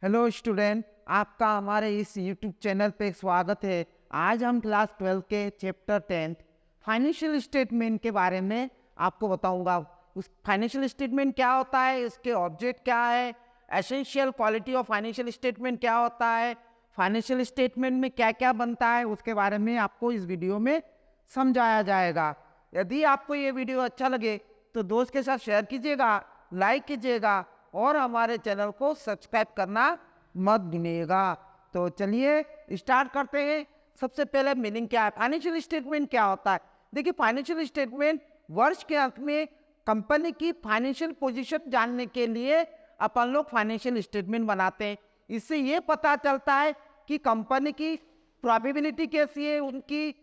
Hello student, आपका हमारे इस यूट्यूब चैनल पे स्वागत है। आज हम क्लास 12 के चैप्टर 10 फाइनेंशियल स्टेटमेंट के बारे में आपको बताऊंगा। उस फाइनेंशियल स्टेटमेंट क्या होता है, इसके ऑब्जेक्ट क्या है, essential quality of financial statement क्या होता है, फाइनेंशियल स्टेटमेंट में क्या क्या बनता है, उसके बारे में आपको इस वीडियो में समझाया जाएगा। यदि आपको ये वीडियो अच्छा लगे तो दोस्त के साथ शेयर कीजिएगा, लाइक कीजिएगा और हमारे चैनल को सब्सक्राइब करना मत भूलिएगा। तो चलिए स्टार्ट करते हैं। सबसे पहले मीनिंग क्या है, फाइनेंशियल स्टेटमेंट क्या होता है। देखिए, फाइनेंशियल स्टेटमेंट वर्ष के अंत में कंपनी की फाइनेंशियल पोजीशन जानने के लिए अपन लोग फाइनेंशियल स्टेटमेंट बनाते हैं। इससे ये पता चलता है कि कंपनी की प्रॉफिटेबिलिटी कैसी है, उनकी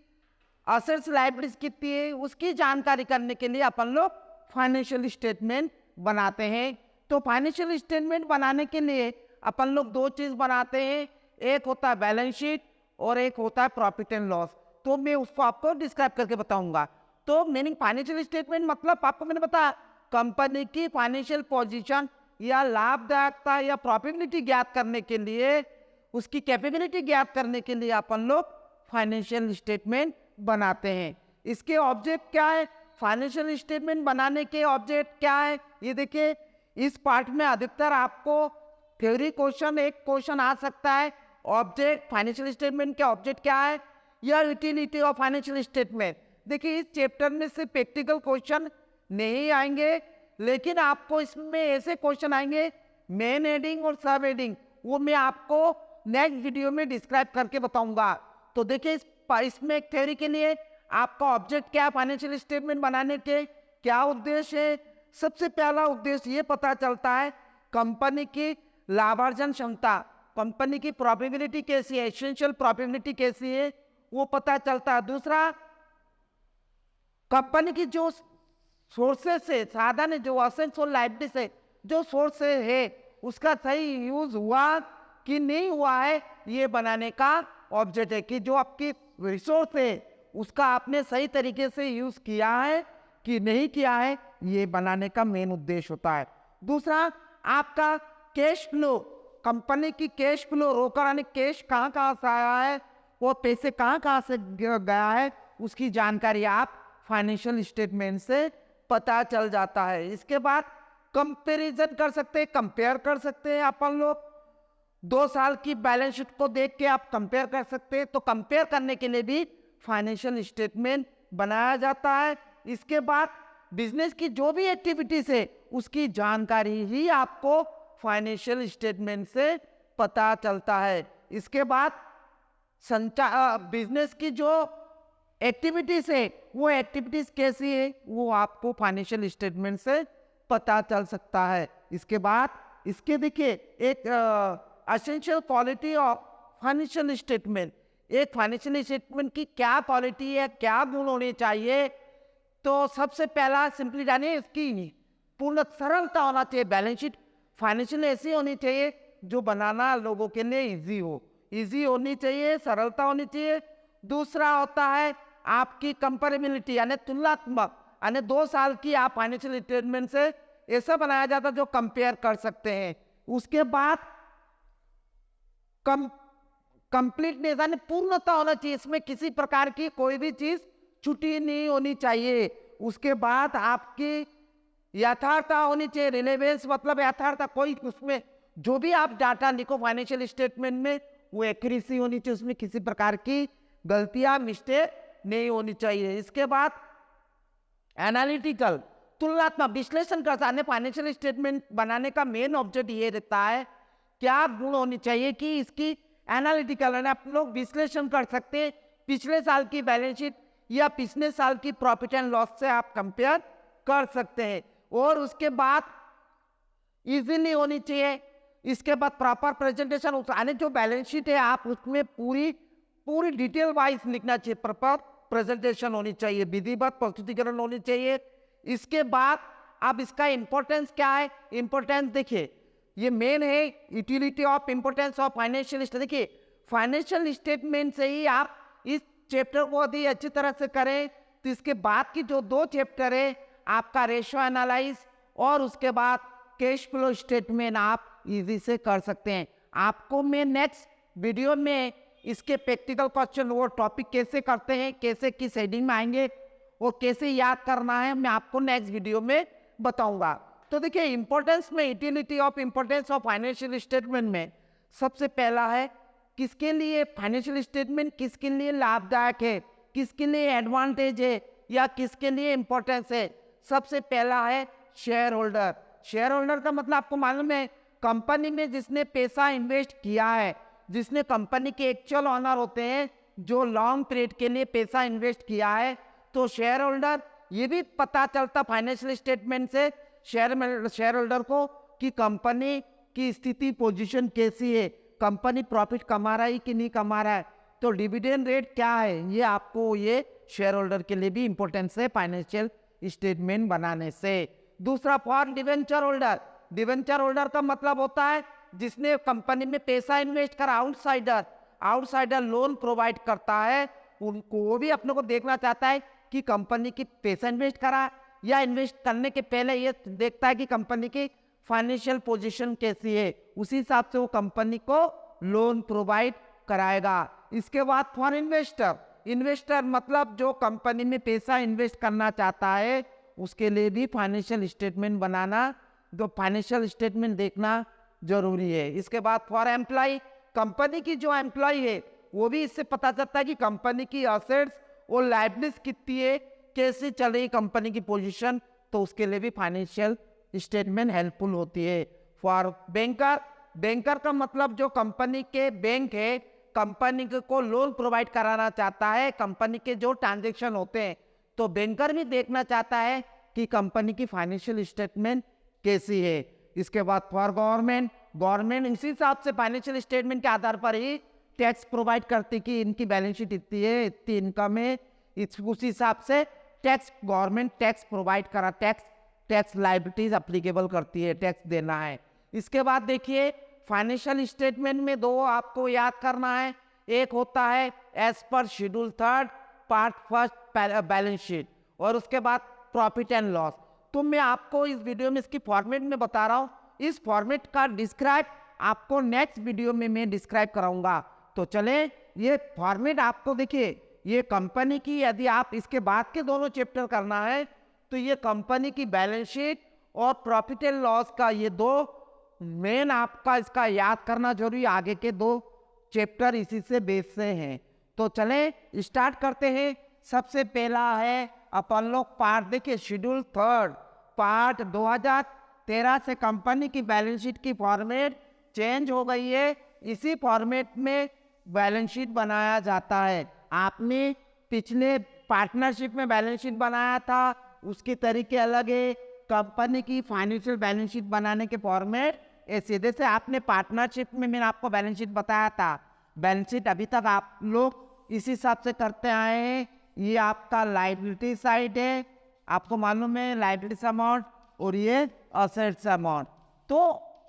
असेट्स लायबिलिटीज कितनी है, उसकी जानकारी करने के लिए अपन लोग फाइनेंशियल स्टेटमेंट बनाते हैं। तो फाइनेंशियल स्टेटमेंट बनाने के लिए अपन लोग दो चीज बनाते हैं, एक होता है बैलेंस शीट और एक होता है प्रॉफिट एंड लॉस। तो मैं उसको आपको डिस्क्राइब करके बताऊंगा। तो मीनिंग फाइनेंशियल स्टेटमेंट मतलब आपको मैंने बताया, कंपनी की फाइनेंशियल पोजीशन या लाभदायकता या प्रॉफिटेबिलिटी ज्ञात करने के लिए, उसकी कैपेबिलिटी ज्ञात करने के लिए अपन लोग फाइनेंशियल स्टेटमेंट बनाते हैं। इसके ऑब्जेक्ट क्या है, फाइनेंशियल स्टेटमेंट बनाने के ऑब्जेक्ट क्या है, ये देखिए। इस पार्ट में अधिकतर आपको थ्योरी क्वेश्चन, एक क्वेश्चन आ सकता है, ऑब्जेक्ट फाइनेंशियल स्टेटमेंट के ऑब्जेक्ट क्या है या यूटिलिटी ऑफ फाइनेंशियल स्टेटमेंट। देखिए, इस चैप्टर में सिर्फ प्रैक्टिकल क्वेश्चन नहीं आएंगे, लेकिन आपको इसमें ऐसे क्वेश्चन आएंगे मेन हेडिंग और सब हेडिंग, वो मैं आपको नेक्स्ट वीडियो में डिस्क्राइब करके बताऊंगा। तो देखिए, इसमें एक थ्योरी के लिए आपका ऑब्जेक्ट क्या है, फाइनेंशियल स्टेटमेंट बनाने के क्या उद्देश्य है। सबसे पहला उद्देश्य ये पता चलता है कंपनी की लाभार्जन क्षमता, कंपनी की प्रॉफिटेबिलिटी कैसी है, एसेंशियल प्रॉफिटेबिलिटी कैसी है, वो पता चलता है। दूसरा, कंपनी की जो सोर्सेस है, साधन है, जो असेट्स और लायबिलिटीज है, जो सोर्स है, उसका सही यूज हुआ कि नहीं हुआ है, ये बनाने का ऑब्जेक्ट है। कि जो आपकी रिसोर्स है उसका आपने सही तरीके से यूज किया है कि नहीं किया है, ये बनाने का मेन उद्देश्य होता है। दूसरा, आपका कैश फ्लो, कंपनी की कैश फ्लो, रोकड़ यानी कैश कहाँ कहाँ से आया है, वो पैसे कहाँ कहाँ से गया है, उसकी जानकारी आप फाइनेंशियल स्टेटमेंट से पता चल जाता है। इसके बाद कंपैरिजन कर सकते हैं, कंपेयर कर सकते हैं अपन लोग। 2 साल की बैलेंस शीट को देख के आप कंपेयर कर सकते हैं, तो कंपेयर करने के लिए भी फाइनेंशियल स्टेटमेंट बनाया जाता है। इसके बाद बिजनेस की जो भी एक्टिविटीज है उसकी जानकारी ही आपको फाइनेंशियल स्टेटमेंट से पता चलता है। इसके बाद बिजनेस की जो एक्टिविटीज है, वो एक्टिविटीज कैसी है, वो आपको फाइनेंशियल स्टेटमेंट से पता चल सकता है। इसके बाद इसके देखिए, एक essential quality of financial statement, एक फाइनेंशियल स्टेटमेंट की क्या क्वालिटी है, क्या गुण होने चाहिए। तो सबसे पहला सिंपली जानिए, इसकी पूर्ण सरलता होना चाहिए। बैलेंस शीट फाइनेंशियल ऐसी होनी चाहिए जो बनाना लोगों के लिए इजी हो, इजी होनी चाहिए, सरलता होनी चाहिए। दूसरा होता है आपकी कंपेरेबिलिटी यानी तुलनात्मक, यानी 2 साल की आप फाइनेंशियल स्टेटमेंट से ऐसा बनाया जाता है जो कंपेयर कर सकते हैं। उसके बाद कंप्लीटनेस यानी पूर्णता होना चाहिए, इसमें किसी प्रकार की कोई भी चीज छुट्टी नहीं होनी चाहिए। उसके बाद आपकी यथार्थता होनी चाहिए, रिलेवेंस मतलब यथार्थता, कोई उसमें जो भी आप डाटा लिखो फाइनेंशियल स्टेटमेंट में वो एक्यूरेसी होनी चाहिए, उसमें किसी प्रकार की गलतियां, मिस्टेक नहीं होनी चाहिए। इसके बाद एनालिटिकल, तुलनात्मक विश्लेषण करता है। फाइनेंशियल स्टेटमेंट बनाने का मेन ऑब्जेक्ट ये रहता है, क्या गुण होनी चाहिए कि इसकी एनालिटिकल है, आप लोग विश्लेषण कर सकते हैं। पिछले साल की बैलेंस शीट या पिछले साल की प्रॉफिट एंड लॉस से आप कंपेयर कर सकते हैं। और उसके बाद इजीली होनी चाहिए। इसके बाद प्रॉपर प्रेजेंटेशन, यानी जो बैलेंस शीट है आप उसमें पूरी पूरी डिटेल वाइज लिखना चाहिए, प्रॉपर प्रेजेंटेशन होनी चाहिए, विधिवत प्रस्तुतिकरण होनी चाहिए। इसके बाद अब इसका इंपॉर्टेंस क्या है, इंपॉर्टेंस देखिए, ये मेन है utility of importance of financial statement. देखिए, फाइनेंशियल स्टेटमेंट से ही आप इस चैप्टर को यदि अच्छी तरह से करें तो इसके बाद की जो 2 चैप्टर है, आपका रेशियो एनालाइज और उसके बाद कैश फ्लो स्टेटमेंट, आप इजी से कर सकते हैं। आपको मैं नेक्स्ट वीडियो में इसके प्रैक्टिकल क्वेश्चन वो टॉपिक कैसे करते हैं, कैसे किस हेडिंग में आएंगे और कैसे याद करना है, मैं आपको नेक्स्ट वीडियो में बताऊंगा। तो देखिए इंपॉर्टेंस में, utility of importance of financial statement में सबसे पहला है किसके लिए फाइनेंशियल स्टेटमेंट किसके लिए लाभदायक है, किसके लिए एडवांटेज है या किसके लिए इंपॉर्टेंस है। सबसे पहला है शेयर होल्डर। शेयर होल्डर का मतलब आपको मालूम है कंपनी में जिसने पैसा इन्वेस्ट किया है, जिसने कंपनी के एक्चुअल ऑनर होते हैं, जो लॉन्ग पीरियड के लिए पैसा इन्वेस्ट किया है, तो शेयर होल्डर। ये भी पता चलता फाइनेंशियल स्टेटमेंट से शेयर होल्डर को कि कंपनी की स्थिति पोजीशन कैसी है, कंपनी प्रॉफिट कमा रहा है कि नहीं कमा रहा है, तो डिविडेंड रेट क्या है, ये आपको ये शेयर होल्डर के लिए भी इंपॉर्टेंस है फाइनेंशियल स्टेटमेंट बनाने से। दूसरा for debenture holder. Debenture holder का मतलब होता है जिसने कंपनी में पैसा इन्वेस्ट करा, आउटसाइडर लोन प्रोवाइड करता है उनको, वो भी अपने को देखना चाहता है कि कंपनी की पैसा इन्वेस्ट करा या इन्वेस्ट करने के पहले ये देखता है कि कंपनी की फाइनेंशियल पोजीशन कैसी है, उसी हिसाब से वो कंपनी को लोन प्रोवाइड कराएगा। इसके बाद फॉर इन्वेस्टर। इन्वेस्टर मतलब जो कंपनी में पैसा इन्वेस्ट करना चाहता है उसके लिए भी फाइनेंशियल स्टेटमेंट बनाना, जो फाइनेंशियल स्टेटमेंट देखना जरूरी है। इसके बाद फॉर एम्प्लॉय। कंपनी की जो एम्प्लॉय है वो भी इससे पता चलता है कि कंपनी की असेट्स और लायबिलिटीज कितनी है, कैसे चल रही कंपनी की पोजीशन, तो उसके लिए भी फाइनेंशियल स्टेटमेंट हेल्पफुल होती है। For banker. बैंकर का मतलब जो कंपनी के बैंक है, कंपनी को लोन प्रोवाइड कराना चाहता है, कंपनी के जो ट्रांजेक्शन होते हैं, तो बैंकर भी देखना चाहता है कि कंपनी की फाइनेंशियल स्टेटमेंट कैसी है। इसके बाद फॉर गवर्नमेंट। गवर्नमेंट इसी हिसाब से फाइनेंशियल स्टेटमेंट के आधार पर ही टैक्स प्रोवाइड करती कि इनकी बैलेंस शीट इतनी है, इतनी इनकम है, उसी हिसाब से टैक्स गवर्नमेंट टैक्स प्रोवाइड करा, टैक्स लायबिलिटीज अप्लीकेबल करती है, टैक्स देना है। इसके बाद देखिए फाइनेंशियल स्टेटमेंट में दो आपको याद करना है, एक होता है as per schedule 3 part 1 balance sheet, और उसके बाद प्रॉफिट एंड लॉस। तो मैं आपको इस वीडियो में इसकी फॉर्मेट में बता रहा हूँ, इस फॉर्मेट का डिस्क्राइब आपको नेक्स्ट वीडियो में मैं डिस्क्राइब कराऊंगा। तो चले ये फॉर्मेट आपको देखिए, ये कंपनी की, यदि आप इसके बाद के दोनों चैप्टर करना है तो ये कंपनी की बैलेंस शीट और प्रॉफिट एंड लॉस का ये दो मेन आपका इसका याद करना जरूरी, आगे के दो चैप्टर इसी से बेस से हैं। तो चले स्टार्ट करते हैं। सबसे पहला है अपन लोग पार्ट, देखिए शेड्यूल 3 पार्ट 2013 से कंपनी की बैलेंस शीट की फॉर्मेट चेंज हो गई है, इसी फॉर्मेट में बैलेंस शीट बनाया जाता है। आपने पिछले पार्टनरशिप में बैलेंस शीट बनाया था, उसके तरीके अलग है। कंपनी की फाइनेंशियल बैलेंस शीट बनाने के फॉर्मेट सीधे से आपने पार्टनरशिप में मैंने आपको बैलेंस शीट बताया था, बैलेंस शीट अभी तक आप लोग इसी हिसाब से करते आए हैं। ये आपका लायबिलिटी साइड है, आपको मालूम है लायबिलिटी अमाउंट, और ये असेट्स अमाउंट। तो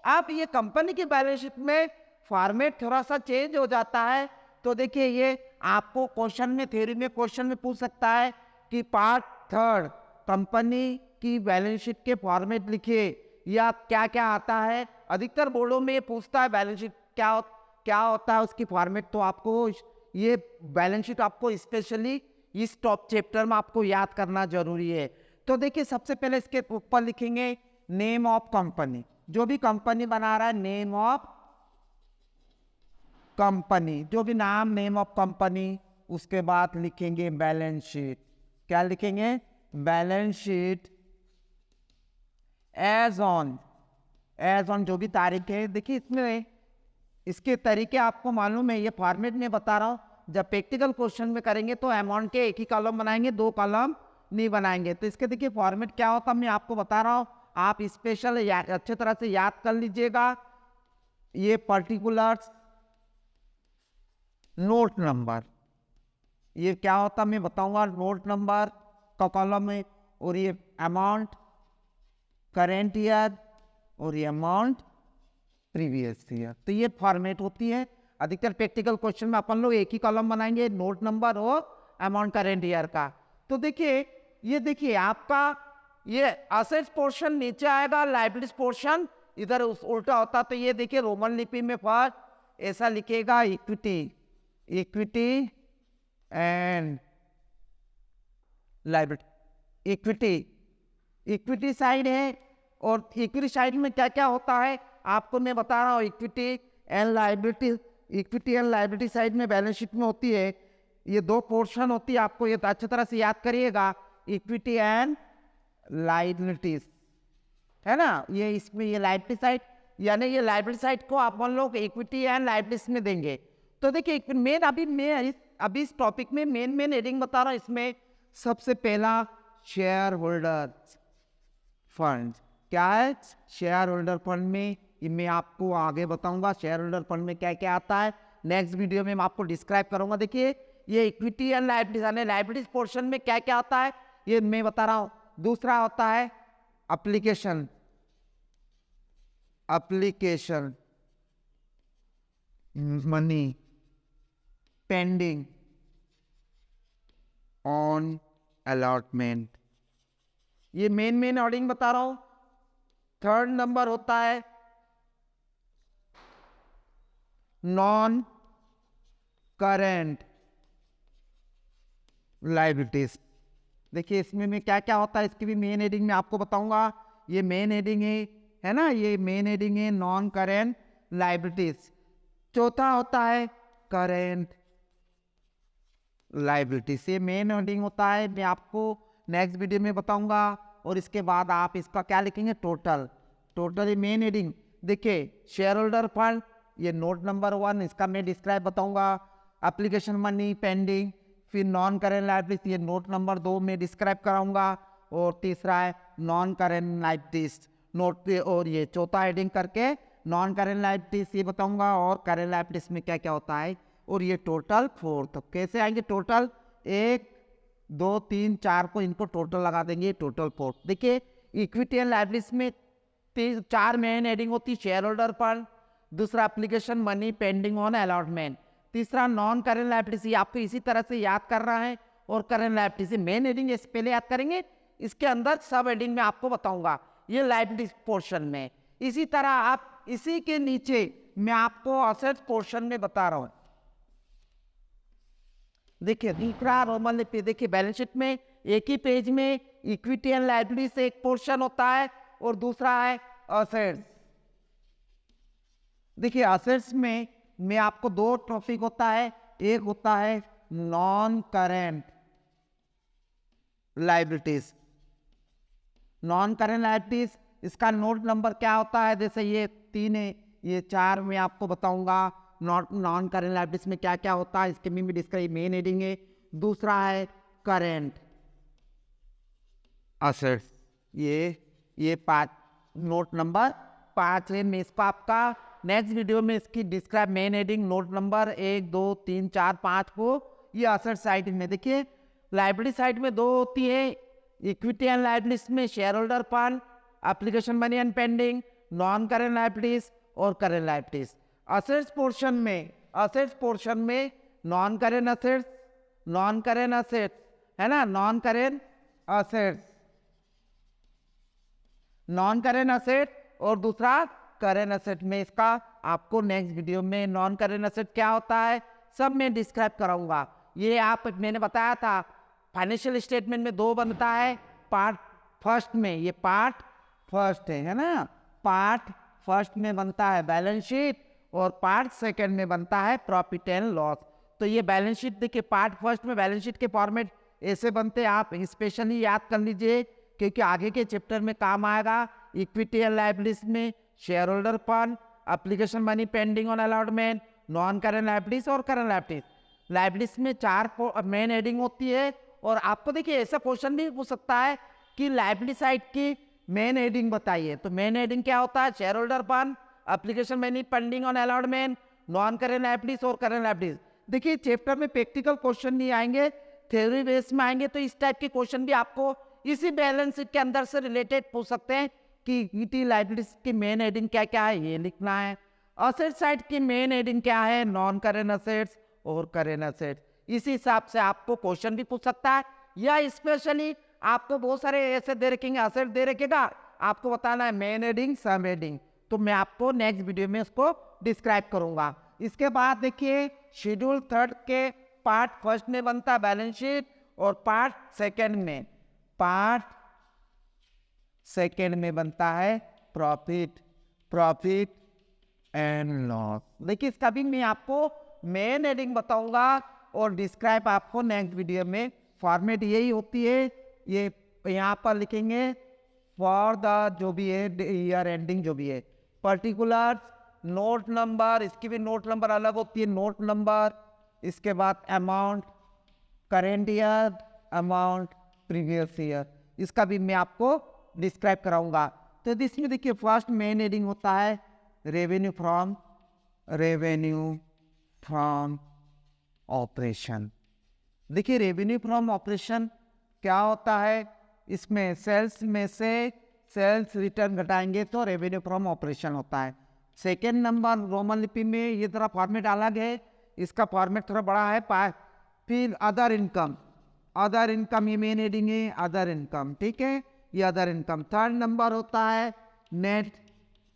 अब ये कंपनी की बैलेंस शीट में फॉर्मेट थोड़ा सा चेंज हो जाता है। तो देखिए ये आपको क्वेश्चन में, थ्योरी में क्वेश्चन में पूछ सकता है कि पार्ट 3 कंपनी की बैलेंस शीट के फॉर्मेट लिखिए, या क्या क्या आता है। अधिकतर बोर्डों में ये पूछता है बैलेंस शीट क्या होता है उसकी फॉर्मेट। तो आपको ये बैलेंस शीट आपको स्पेशली इस टॉप चैप्टर में आपको याद करना जरूरी है। तो देखिए सबसे पहले इसके ऊपर लिखेंगे नेम ऑफ कंपनी, जो भी कंपनी बना रहा है नेम ऑफ कंपनी, जो भी नाम नेम ऑफ कंपनी। उसके बाद लिखेंगे बैलेंस शीट, क्या लिखेंगे बैलेंस शीट एज ऑन जो भी तारीख है। देखिए इसमें इसके तरीके आपको मालूम है, ये फॉर्मेट में बता रहा हूँ। जब प्रैक्टिकल क्वेश्चन में करेंगे तो अमाउंट के एक ही कॉलम बनाएंगे, 2 कॉलम नहीं बनाएंगे। तो इसके देखिए फॉर्मेट क्या होता है मैं आपको बता रहा हूँ, आप स्पेशल अच्छे तरह से याद कर लीजिएगा। ये पर्टिकुलर्स, नोट नंबर, ये क्या होता मैं बताऊंगा, नोट नंबर का कॉलम है, और ये अमाउंट करेंट ईयर, और ये अमाउंट प्रीवियस ईयर। तो ये फॉर्मेट होती है। अधिकतर प्रैक्टिकल क्वेश्चन में अपन लोग एक ही कॉलम बनाएंगे, नोट नंबर और अमाउंट करेंट ईयर का। तो देखिए ये देखिए आपका ये असेट्स पोर्शन नीचे आएगा, लायबिलिटीज पोर्शन इधर उस उल्टा होता तो ये देखिए रोमन लिपि में फर्स्ट ऐसा लिखेगा equity, equity and liability, equity, equity side है। और इक्विटी साइड में क्या क्या होता है आपको मैं बता रहा हूँ। Equity and liability, equity and liability side में बैलेंस शीट में होती है, ये दो पोर्शन होती है, आपको ये अच्छी तरह से याद करिएगा, इक्विटी एंड लायबिलिटीज, है ना। ये इसमें ये लायबिलिटी साइड, यानी ये लायबिलिटी साइड को आप मान लो इक्विटी एंड लायबिलिटीज में देंगे। तो देखिए मेन अभी इस टॉपिक में मेन हेडिंग बता रहा हूँ। इसमें सबसे पहला शेयर होल्डर फंड, क्या है शेयर होल्डर फंड में, मैं आपको आगे बताऊंगा शेयर होल्डर फंड में क्या क्या आता है, नेक्स्ट वीडियो में मैं आपको डिस्क्राइब करूंगा। देखिए ये इक्विटी एंड लायबिलिटीज यानी लायबिलिटीज पोर्शन में क्या क्या आता है ये मैं बता रहा हूं। दूसरा होता है application, application money pending on allotment, ये मेन ऑर्डिंग बता रहा हूं। थर्ड नंबर होता है नॉन करेंट लायबिलिटीज। देखिए इसमें में क्या क्या होता है, इसकी भी मेन हेडिंग में आपको बताऊंगा। ये मेन हेडिंग है ना, ये मेन हेडिंग है नॉन करेंट लायबिलिटीज। चौथा होता है करेंट लायबिलिटीज, ये मेन हेडिंग होता है, मैं आपको नेक्स्ट वीडियो में बताऊंगा। और इसके बाद आप इसका क्या लिखेंगे टोटल, टोटल ये मेन हेडिंग। देखिए शेयर होल्डर फंड ये नोट नंबर 1, इसका मैं डिस्क्राइब बताऊंगा। एप्लीकेशन मनी पेंडिंग, फिर नॉन करेंट लायबिलिटीज ये नोट नंबर 2 में डिस्क्राइब कराऊंगा। और तीसरा है नॉन करेंट लायबिलिटीज नोट पे, और ये चौथा हेडिंग करके नॉन करेंट लायबिलिटीज ये बताऊंगा और करेंट लायबिलिटीज में क्या क्या होता है। और ये टोटल 4, तो कैसे आएंगे टोटल 1 2 3 4 को इनको टोटल लगा देंगे, टोटल 4। देखिए इक्विटी एंड लायबिलिटीज में 4 मेन हेडिंग होती है, शेयर होल्डर फंड, दूसरा application money pending on allotment, तीसरा नॉन करेंट लायबिलिटीज, आपको इसी तरह से याद करना है। और करेंट लायबिलिटीज मेन हेडिंग पहले याद करेंगे, इसके अंदर सब हेडिंग में आपको बताऊंगा ये लायबिलिटीज पोर्शन में। इसी तरह आप इसी के नीचे मैं आपको असेट्स पोर्शन में बता रहा हूं। देखिए दूसरा रोमन लिपि, देखिए बैलेंस शीट में एक ही पेज में इक्विटी एंड लायबिलिटीज से एक पोर्शन होता है और दूसरा है असेट्स। देखिए असेट्स में मैं आपको 2 टॉपिक होता है, एक होता है non current liabilities, non current liabilities इसका नोट नंबर क्या होता है, जैसे ये 3 है, ये 4 मैं आपको बताऊंगा। नॉन करेंट लायबिलिटीज में क्या क्या होता है इसके में भी डिस्क्राइब, मेन हेडिंग है। दूसरा है करेंट असेट्स, ये 5 नोट नंबर 5 है। मैं इसको आपका नेक्स्ट वीडियो में इसकी describe main heading note number 1 2 3 4 5 को ये असेट साइड में। देखिए लायबिलिटी साइड में 2 होती है, इक्विटी एंड लायबिलिटीज में share holder fund, application money and pending, non current liabilities और करेंट लायबिलिटीज। असेट्स पोर्शन में non current assets, non current assets है ना, non current assets, non current asset और दूसरा करेंट असेट में इसका आपको नेक्स्ट वीडियो में नॉन करेंट असेट क्या होता है सब मैं डिस्क्राइब कराऊंगा। ये आप मैंने बताया था फाइनेंशियल स्टेटमेंट में 2 बनता है, पार्ट फर्स्ट में, ये पार्ट फर्स्ट है ना, पार्ट फर्स्ट में बनता है बैलेंस शीट और पार्ट सेकंड में बनता है प्रॉफिट एंड लॉस। तो ये बैलेंस शीट देखिए पार्ट फर्स्ट में बैलेंस शीट के फॉर्मेट ऐसे बनते हैं, आप स्पेशली याद कर लीजिए क्योंकि आगे के चैप्टर में काम आएगा। इक्विटी एंड लायबिलिटीज में share holder fund, application money pending on allotment, non current liabilities और करेंट लायबिलिटीज। लायबिलिटीज में 4 मेन हेडिंग होती है। और आपको देखिए ऐसा क्वेश्चन भी पूछ सकता है कि लायबिलिटी साइड की मेन हेडिंग बताइए, तो मेन हेडिंग क्या होता है, share holder fund, application money pending on allotment, non current liabilities और करेंट लायबिलिटीज। देखिए चैप्टर में प्रैक्टिकल क्वेश्चन नहीं आएंगे, थ्योरी बेस में आएंगे, तो इस टाइप के क्वेश्चन भी आपको इसी बैलेंस शीट के अंदर से रिलेटेड पूछ सकते हैं कि इक्विटी लायबिलिटीज की मेन हेडिंग क्या क्या है ये लिखना है। असेट साइड की मेन हेडिंग क्या है, नॉन करेंट असेट्स और करेंट असेट्स। इसी हिसाब से आपको क्वेश्चन भी पूछ सकता है, या स्पेशली आपको बहुत सारे ऐसे दे रखेंगे, असेट दे रखेगा, आपको बताना है मेन हेडिंग सब हेडिंग, तो मैं आपको नेक्स्ट वीडियो में उसको डिस्क्राइब करूंगा। इसके बाद देखिए शेड्यूल 3 के पार्ट फर्स्ट में बनता है बैलेंस शीट और पार्ट सेकंड में बनता है प्रॉफिट एंड लॉस। देखिए इसका भी मैं आपको मेन हेडिंग बताऊंगा और डिस्क्राइब आपको नेक्स्ट वीडियो में। फॉर्मेट यही होती है, ये यहाँ पर लिखेंगे फॉर द जो भी है ईयर एंडिंग जो भी है, पर्टिकुलर नोट नंबर, इसकी भी नोट नंबर अलग होती है, नोट नंबर, इसके बाद amount current year, amount previous year, इसका भी मैं आपको डिस्क्राइब कराऊंगा। तो इसमें देखिए फर्स्ट मेन हेडिंग होता है रेवेन्यू फ्रॉम ऑपरेशन। देखिए रेवेन्यू फ्रॉम ऑपरेशन क्या होता है, इसमें सेल्स में से सेल्स रिटर्न घटाएंगे तो रेवेन्यू फ्रॉम ऑपरेशन होता है। सेकेंड नंबर रोमन लिपि में ये थोड़ा फॉर्मेट अलग है, इसका फॉर्मेट थोड़ा बड़ा है। फिर अदर इनकम ये मेन हेडिंग है, अदर इनकम, ठीक है, ये अदर इनकम। थर्ड नंबर होता है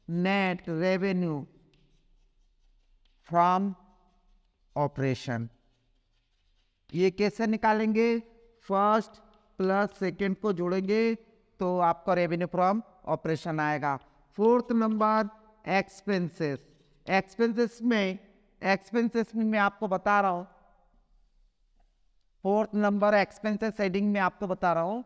नेट रेवेन्यू फ्रॉम ऑपरेशन। ये कैसे निकालेंगे, फर्स्ट प्लस सेकेंड को जोड़ेंगे तो आपका रेवेन्यू फ्रॉम ऑपरेशन आएगा। फोर्थ नंबर एक्सपेंसेस में मैं आपको बता रहा हूँ, फोर्थ नंबर एक्सपेंसेस हेडिंग में आपको बता रहा हूँ।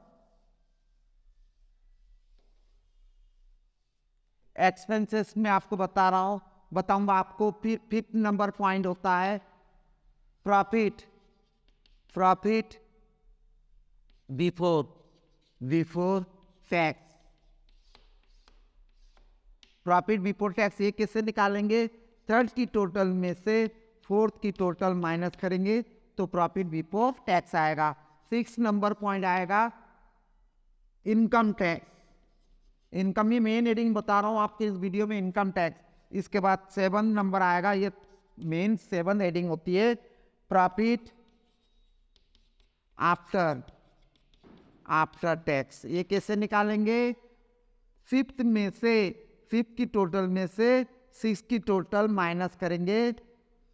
एक्सपेंसेस में आपको बताऊंगा आपको। फिर फिफ्थ नंबर पॉइंट होता है profit before tax. Profit before tax ये कैसे निकालेंगे, थर्ड की टोटल में से फोर्थ की टोटल माइनस करेंगे तो प्रॉफिट बिफोर टैक्स आएगा। 6 नंबर पॉइंट आएगा इनकम टैक्स। इनकम ये मेन हेडिंग बता रहा हूँ आपके इस वीडियो में, इनकम टैक्स। इसके बाद 7 नंबर आएगा, ये मेन 7 हेडिंग होती है प्रॉफिट आफ्टर टैक्स। ये कैसे निकालेंगे, फिफ्थ की टोटल में से 6 की टोटल माइनस करेंगे,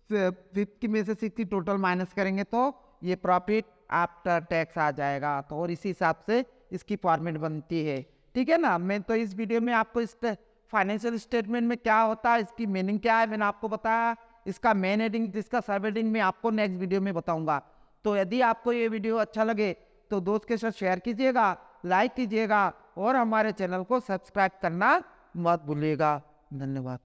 फिफ्थ में से 6 की टोटल माइनस करेंगे तो ये प्रॉफिट आफ्टर टैक्स आ जाएगा। तो और इसी हिसाब से इसकी फॉर्मेट बनती है, ठीक है ना। मैं तो इस वीडियो में आपको इस फाइनेंशियल स्टेटमेंट में क्या होता है, इसकी मीनिंग क्या है, मैंने आपको बताया। इसका मेन हेडिंग, जिसका सब हेडिंग मैं आपको नेक्स्ट वीडियो में बताऊंगा। तो यदि आपको ये वीडियो अच्छा लगे तो दोस्त के साथ शेयर कीजिएगा, लाइक कीजिएगा और हमारे चैनल को सब्सक्राइब करना मत भूलिएगा। धन्यवाद।